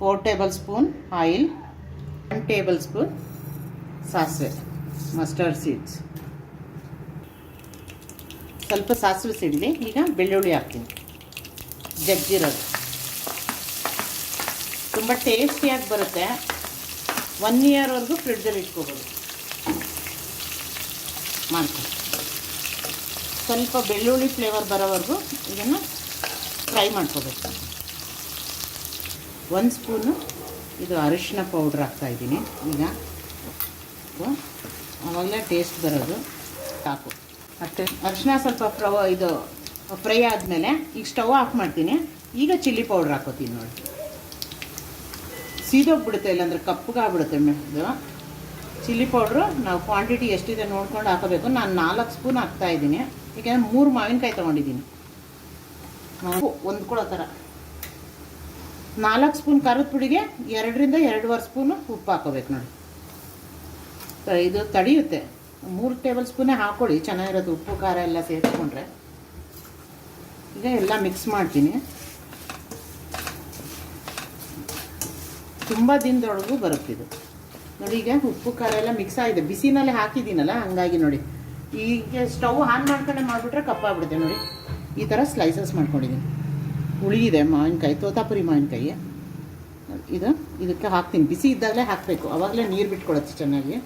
4 table spoon oil, 1 table spoon ಸಾಸಿವೆ, mustard seeds, ಸ್ವಲ್ಪ ಸಾಸಿವೆ ಸಿಡಲಿ. ಈಗ ಬೆಳ್ಳುಳ್ಳಿ ಹಾಕ್ತೀನಿ, ಜಜ್ಜಿರೋದು. ತುಂಬ ಟೇಸ್ಟಿಯಾಗಿ ಬರುತ್ತೆ. 1 ಇಯರ್ವರೆಗೂ ಫ್ರಿಡ್ಜಲ್ಲಿ ಇಟ್ಕೋಬೋದು. ಮಾಡ್ತೀನಿ. ಸ್ವಲ್ಪ ಬೆಳ್ಳುಳ್ಳಿ ಫ್ಲೇವರ್ ಬರೋವರೆಗೂ ಇದನ್ನು ಫ್ರೈ ಮಾಡ್ಕೋಬೇಕು. 1 ಸ್ಪೂನು ಇದು ಅರಿಶಿನ ಪೌಡ್ರ್ ಹಾಕ್ತಾಯಿದ್ದೀನಿ. ಈಗ ಆವಾಗಲೇ ಟೇಸ್ಟ್ ಬರೋದು. ಸಾಕು. ಮತ್ತು ಅರಿಶಿನ ಸ್ವಲ್ಪ ಫ್ರೈ ಆದಮೇಲೆ ಈಗ ಸ್ಟವ್ ಆಫ್ ಮಾಡ್ತೀನಿ. ಈಗ ಚಿಲ್ಲಿ ಪೌಡ್ರ್ ಹಾಕೋತೀನಿ ನೋಡಿ. ಸೀದೋಗ್ಬಿಡುತ್ತೆ, ಇಲ್ಲಾಂದರೆ ಕಪ್ಪಗಾಗ್ಬಿಡುತ್ತೆ. ಇದು ಚಿಲ್ಲಿ ಪೌಡ್ರು ನಾವು ಕ್ವಾಂಟಿಟಿ ಎಷ್ಟಿದೆ ನೋಡ್ಕೊಂಡು ಹಾಕೋಬೇಕು. ನಾನು 4 ಸ್ಪೂನ್ ಹಾಕ್ತಾಯಿದ್ದೀನಿ. ಏಕೆಂದರೆ 3 ಮಾವಿನಕಾಯಿ ತೊಗೊಂಡಿದ್ದೀನಿ. ಹೊಂದ್ಕೊಳ್ಳೋ ಥರ 4 ಸ್ಪೂನ್ ಖಾರದ ಪುಡಿಗೆ 2ರಿಂದ 2.5 ಸ್ಪೂನು ಉಪ್ಪು ಹಾಕೋಬೇಕು ನೋಡಿ. ಇದು ತಡೆಯುತ್ತೆ. 3 ಟೇಬಲ್ ಸ್ಪೂನೇ ಹಾಕ್ಕೊಳ್ಳಿ, ಚೆನ್ನಾಗಿರೋದು. ಉಪ್ಪು ಖಾರ ಎಲ್ಲ ಸೇರಿಸ್ಕೊಂಡ್ರೆ. ಈಗ ಎಲ್ಲ ಮಿಕ್ಸ್ ಮಾಡ್ತೀನಿ. ತುಂಬ ದಿನದೊಳಗೂ ಬರುತ್ತಿದ್ದು ನೋಡಿ. ಈಗ ಉಪ್ಪು ಖಾರ ಎಲ್ಲ ಮಿಕ್ಸ್ ಆಗಿದೆ. ಬಿಸಿನಲ್ಲೇ ಹಾಕಿದ್ದೀನಲ್ಲ, ಹಂಗಾಗಿ ನೋಡಿ. ಈಗ ಸ್ಟವ್ ಆನ್ ಮಾಡ್ಕೊಂಡೆ ಮಾಡಿಬಿಟ್ರೆ ಕಪ್ಪಾಗ್ಬಿಡುತ್ತೆ ನೋಡಿ. ಈ ಥರ ಸ್ಲೈಸಸ್ ಮಾಡ್ಕೊಂಡಿದ್ದೀನಿ. ಹುಳಿಯಿದೆ ಮಾವಿನಕಾಯಿ, ತೋತಾಪುರಿ ಮಾವಿನಕಾಯಿ. ಇದಕ್ಕೆ ಹಾಕ್ತೀನಿ. ಬಿಸಿ ಇದ್ದಾಗಲೇ ಹಾಕಬೇಕು, ಆವಾಗಲೇ ನೀರು ಬಿಟ್ಕೊಡುತ್ತೆ ಚೆನ್ನಾಗಿ.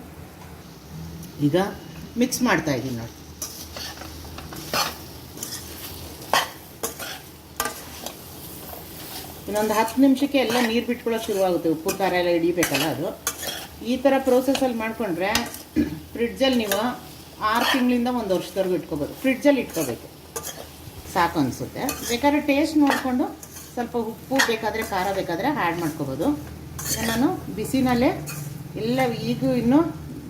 ಈಗ ಮಿಕ್ಸ್ ಮಾಡ್ತಾಯಿದ್ದೀನಿ ನೋಡಿ. ಇನ್ನೊಂದು 10 ನಿಮಿಷಕ್ಕೆ ಎಲ್ಲ ನೀರು ಬಿಟ್ಕೊಳ್ಳೋಕೆ ಶುರುವಾಗುತ್ತೆ. ಉಪ್ಪು ಖಾರ ಎಲ್ಲ ಹಿಡಿಬೇಕಲ್ಲ ಅದು. ಈ ಥರ ಪ್ರೋಸೆಸಲ್ಲಿ ಮಾಡಿಕೊಂಡ್ರೆ ಫ್ರಿಡ್ಜಲ್ಲಿ ನೀವು 6 ತಿಂಗಳಿಂದ 1 ವರ್ಷದವರೆಗೂ ಇಟ್ಕೋಬೋದು. ಫ್ರಿಡ್ಜಲ್ಲಿ ಇಟ್ಕೋಬೇಕು, ಸಾಕು ಅನಿಸುತ್ತೆ. ಬೇಕಾದ್ರೆ ಟೇಸ್ಟ್ ನೋಡಿಕೊಂಡು ಸ್ವಲ್ಪ ಉಪ್ಪು ಬೇಕಾದರೆ ಖಾರ ಬೇಕಾದರೆ ಆ್ಯಡ್ ಮಾಡ್ಕೋಬೋದು. ನಾನು ಬಿಸಿನಲ್ಲೇ ಎಲ್ಲ ಈಗ ಇನ್ನೂ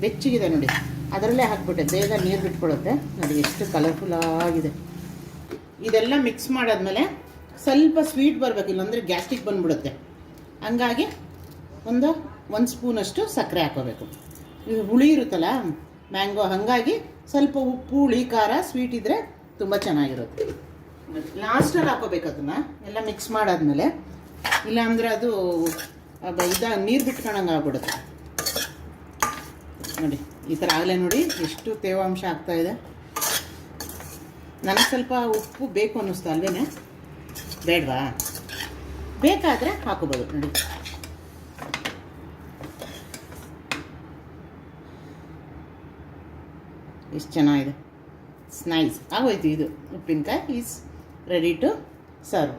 ಬೆಚ್ಚಗಿದೆ ನೋಡಿ, ಅದರಲ್ಲೇ ಹಾಕ್ಬಿಟ್ಟೆ. ಬೇಗ ನೀರು ಬಿಟ್ಕೊಳ್ಳುತ್ತೆ ನೋಡಿ. ಎಷ್ಟು ಕಲರ್ಫುಲ್ಲಾಗಿದೆ. ಇದೆಲ್ಲ ಮಿಕ್ಸ್ ಮಾಡಾದ್ಮೇಲೆ ಸ್ವಲ್ಪ ಸ್ವೀಟ್ ಬರಬೇಕು, ಇಲ್ಲಾಂದರೆ ಗ್ಯಾಸ್ಟ್ರಿಕ್ ಬಂದುಬಿಡುತ್ತೆ. ಹಂಗಾಗಿ 1 ಸ್ಪೂನಷ್ಟು ಸಕ್ಕರೆ ಹಾಕೋಬೇಕು. ಇದು ಹುಳಿ ಇರುತ್ತಲ್ಲ ಮ್ಯಾಂಗೋ, ಹಾಗಾಗಿ ಸ್ವಲ್ಪ ಉಪ್ಪು, ಹುಳಿ, ಖಾರ, ಸ್ವೀಟ್ ಇದ್ದರೆ ತುಂಬ ಚೆನ್ನಾಗಿರುತ್ತೆ. ಲಾಸ್ಟಲ್ಲಿ ಹಾಕೋಬೇಕು ಅದನ್ನು ಎಲ್ಲ ಮಿಕ್ಸ್ ಮಾಡಾದ್ಮೇಲೆ. ಇಲ್ಲಾಂದರೆ ಅದು ನೀರು ಬಿಟ್ಕೊಳಂಗೆ ಆಗ್ಬಿಡುತ್ತೆ ನೋಡಿ. ಈ ಥರ ಆಗಲೇ ನೋಡಿ ಎಷ್ಟು ತೇವಾಂಶ ಆಗ್ತಾಯಿದೆ. ನನಗೆ ಸ್ವಲ್ಪ ಉಪ್ಪು ಬೇಕು ಅನ್ನಿಸ್ತು ಅಲ್ವೇ, ಬೇಡವಾ? ಬೇಕಾದರೆ ಹಾಕೋಬೋದು ನೋಡಿ. ಎಷ್ಟು ಚೆನ್ನಾಗಿದೆ. ನೈಸ್ ಆಗೋಯ್ತು. ಇದು ಉಪ್ಪಿನಕಾಯಿ ಈಸ್ ರೆಡಿ ಟು ಸರ್ವ್.